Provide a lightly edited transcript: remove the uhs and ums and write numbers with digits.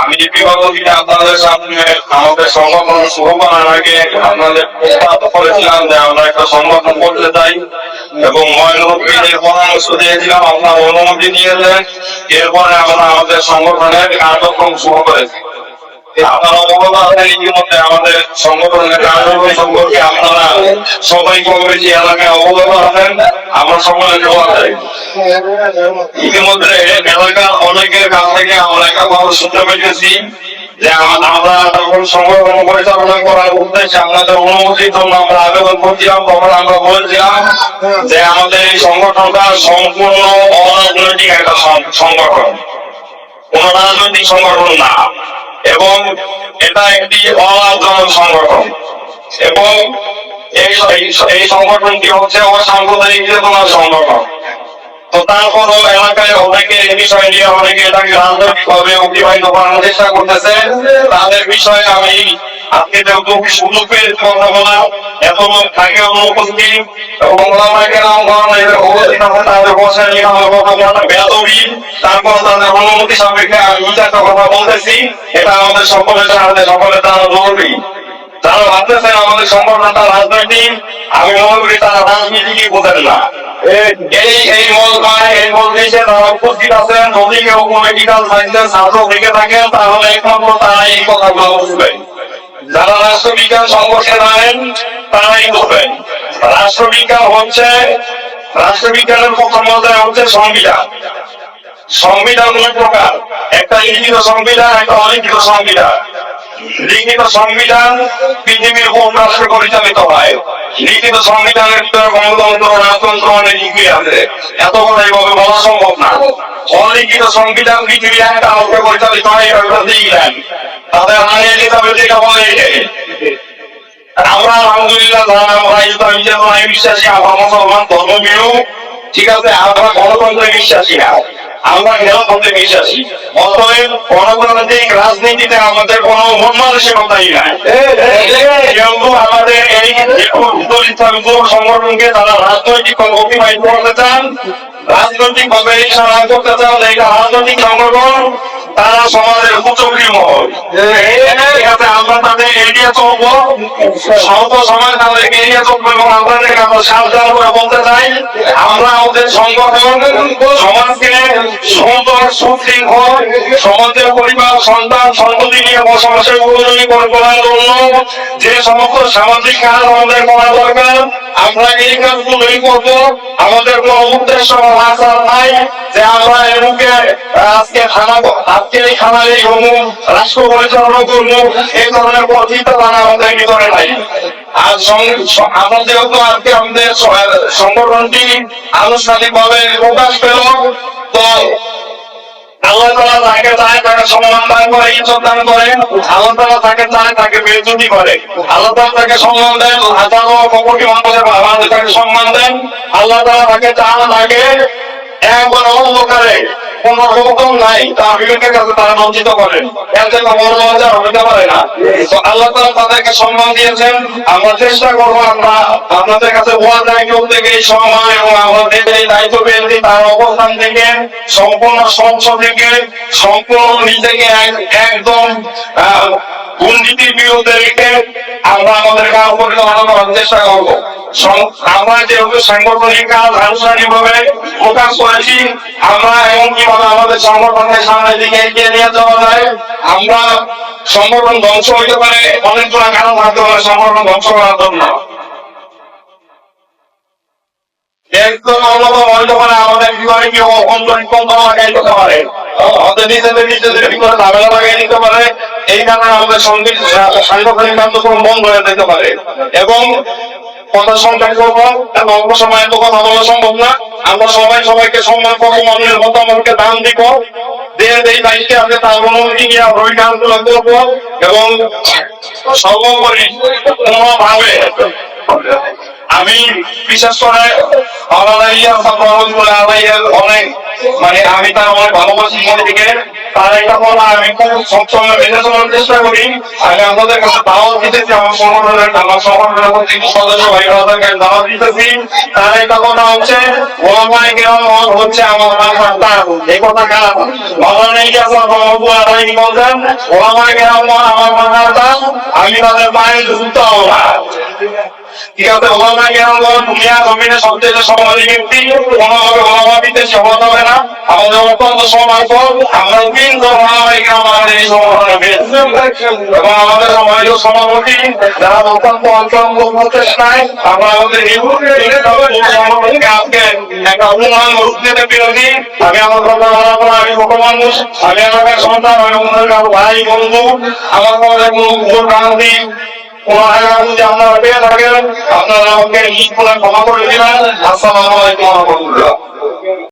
আমি বিগত দিনে আপনাদের সামনে আমাদের সংগঠন শুরু করার আগে আপনাদের প্রস্তাব করেছিলাম যে আমরা একটা সংগঠন করতে চাই এবং ময়নবীদের পরামর্শ দিয়েছিলাম, আপনার অনুমতি দিয়েছেন। এরপরে আমরা আমাদের সংগঠনের কার্যক্রম শুরু করেছি। আপনারা অবগত আছেন ইতিমধ্যে আমাদের সংগঠনের কার্যক্রম সম্পর্কে, আপনারা সবাই কম বেশি এলাকায় অবগত আছেন। আমরা সকলে জবাব দেই। ইতিমধ্যে এলাকার অনেকের কাছ থেকে আমরা একটা কথা শুনতে পেয়েছি যে আমরা যখন সংগঠন পরিচালনা করার উদ্দেশ্যে আপনাদের অনুমতির জন্য আমরা আবেদন করছিলাম, তখন আমরা বলেছিলাম যে আমাদের এই সংগঠনটা সম্পূর্ণ অরাজনৈতিক একটা সংগঠন, কোন রাজনৈতিক সংগঠন না, এবং এটা একটি অলাভজনক সংগঠন, এবং এই সংগঠনটি হচ্ছে অসাম্প্রদায়িক চেতনার সংগঠন। তো তারপরও এলাকায় অনেকে এই বিষয় নিয়ে অনেকে এটাকে রাজনৈতিক ভাবে অতিবাহিত করার চেষ্টা করতেছে। তাদের বিষয়ে আমি আজকে যেহেতু সুযোগ পেয়ে কথা বলা, এত লোক থাকে অনুপস্থিত এবং তাদের বসে নিয়ে আমার কথা বলা বেদবি, তারপর তাদের অনুমতি সাপেক্ষে আমি একটা কথা বলতেছি। এটা আমাদের সকলের সাথে সকলে জানা জরুরি। যারা ভাবতেছেন আমাদের সংগঠনটা রাজনৈতিক, আমি মনে করি তারা রাজনীতিকই বোঝেন না। এই মজলিসে যারা উপস্থিত আছেন, যদি কেউ পলিটিক্যাল সায়েন্সের ছাত্র থেকে থাকেন তাহলে একমাত্র তারা এই কথাগুলো বুঝবেন। যারা রাষ্ট্রবিজ্ঞান সম্পর্কে জানেন তারাই বুঝবেন। রাষ্ট্রবিজ্ঞানের প্রথম অধ্যায় হচ্ছে সংবিধান। সংবিধান দুই প্রকার, একটা লিখিত সংবিধান, একটা অলিখিত সংবিধান। লিখিত সংবিধান পৃথিবীর কোন রাষ্ট্র পরিচালিত হয়, লিখিত সংবিধানের ভিতরে গণতন্ত্র রাজতন্ত্র অনেক ইঙ্গিত আছে, এত কথা এইভাবে বলা সম্ভব না। অলিখিত সংবিধান পৃথিবীর একটা রাষ্ট্র পরিচালিত হয়, ইংল্যান্ড, তাদের আইনের হিসাবে যেটা বলে এটাই। আমরা আলহামদুলিল্লাহ আমরা ইসলামী চেতনায় বিশ্বাসী, আমরা মুসলমান ধর্মপ্রিয়, ঠিক আছে, আমরা গণতন্ত্রে বিশ্বাসী না, আমরা গণতন্ত্রে বিশ্বাসী। অতএব গণতান্ত্রিক রাজনীতিতে আমাদের কোন মনমানসিকতাই নাই। যেহেতু আমাদের এই সংগঠনকে তারা রাজনৈতিক অতিবাহিত করতে চান, রাজনৈতিক ভাবে ইশারা করতে চান, এটা রাজনৈতিক সংগঠন, তারা সমাজের কুচক্রী মহল, আমরা তাদের এড়িয়ে চলবো, সর্ব সময় তাদেরকে এড়িয়ে চলবো। এবং আপনাদেরকে আমরা সাবধান করে বলতে চাই, আমরা আমাদের সংগঠন সমাজকে সুন্দর সুশৃঙ্খল সমাজের পরিবার সন্তান সন্ততি নিয়ে বসবাসের উপযোগী করে তোলার জন্য যে সমস্ত সামাজিক কাজ আমাদের করা দরকার আমরা এই কাজগুলোই করবো। আমাদের কোন উদ্দেশ্য নাই যে আমরা এরুকে আজকে এই খানার এই রাষ্ট্র পরিচালনা করবো, এই ধরনের চিন্তা ধারা আমাদের ভিতরে নাই। আর আমরা যেহেতু আজকে আমাদের সংগঠনটি আনুষ্ঠানিক ভাবে প্রকাশ পেল, তো আল্লাহ তাআলা যাকে চায় তাকে সম্মান দান করে, ইজ্জত দান করে, আল্লাহ তাআলা যাকে চায় তাকে বেইজ্জতি করে। আল্লাহ তাআলা তাকে সম্মান দেন, হাজারো কোটি মানুষের তাকে সম্মান দেন। আল্লাহ তাআলা তাকে চান তাকে একবার অন্ধকারে কোন রকম নাই তার বিবেকের কাছে তারা বঞ্চিত করেন, এর থেকে বড় মজা হতে পারে না। তো আল্লাহ তাআলা তাদেরকে সম্মান দিয়েছেন। আমরা চেষ্টা করবো আমরা আপনাদের কাছে ওয়াজ দায়িত্ব থেকে এই সময় এবং আমাদের এই দায়িত্ব পেয়েছি তার অবস্থান থেকে সম্পূর্ণ স্বচ্ছ থেকে সম্পূর্ণ নিজেকে একদম দুর্নীতির বিরুদ্ধে রেখে আমরা আমাদের কাজ পরিচালনা করার চেষ্টা করবো। আমরা যেহেতু সাংগঠনিক কাজ আনুষ্ঠানিক ভাবে প্রকাশ করেছি, আমরা এবং কিভাবে আমাদের সংগঠনের সামনের দিকে এগিয়ে নিয়ে যাওয়া যায়, আমরা সংগঠন ধ্বংস হইতে পারে অনেকগুলো কারণ থাকতে পারে সংগঠন ধ্বংস করার জন্য। একদম অন্যতম হইতে পারে আমাদের বিভাগে কেউ লাগাইতে পারে, আমাদের নিজেদের ভিতরে ঝামেলা লাগাই দিতে পারে, এই কারণে আমাদের সাংগঠনিক কার্যক্রম বন্ধ হয়ে যেতে পারে। এবং কথা সংখ্যায় করবো এবং অল্প সময় তো কথা বলা সম্ভব না, আমরা সবাইকে সম্মান করবো, অন্যের মতামতকে দান দিব, এই দায়িত্বে আমরা তার অনুমতি নিয়ে ওই কাজগুলো করবো। এবং সর্বোপরি কোনোভাবে আমি বিশেষ করে অনেক আমি তার অনেক ভালোবাসি মনে থেকে, তার একটা কথা আমি খুব সবসময় মেনে চলার চেষ্টা করি। আমি আপনাদের কাছে দাওয়াত দিতেছি, আমার সংগঠনের প্রতি সদস্য ভাইরা দাওয়াত দিতেছি। তার একটা কথা হচ্ছে ওলামায়ে কেরাম হচ্ছে আমার মাথার, এই কথা কার মাওলানা ইলিয়াস রহমাতুল্লাহি বলেন, ওলামায়ে কেরাম আমার মাথার, আমি তাদের পায়ে জুতা ওরা। ঠিক আছে, ওলামায়ে কেরাম দুনিয়া জমিনে সবচেয়ে সম্মানী ব্যক্তি, কোনোভাবে ওলামা বিদ্বেষী হতে হবে না। আমাদের অত্যন্ত সমাজপর, আমরা কিন্তু ওলামায়ে কেরাম আমাদের এই সংগঠনের বেশ এবং আমাদের সমাজের সভাপতি যারা অত্যন্ত অত্যন্ত প্রচেষ্টায় আমরা আমাদের সংগঠনকে আজকে একটা অপমান রূপনীতি বিরোধী। আমি আমার কথা বলার পর আমি ছোট মানুষ, আমি এলাকার সন্তান, আমি আমাদের ভাই বন্ধু, আমার আমাদের কোনো ভোট রাজনীতি কোন জায়গা যদি আপনারা পেয়ে থাকেন আপনারা আমাকে ক্ষমা করে দিবেন। আসসালামু আলাইকুম ওয়া রাহমাতুল্লাহ।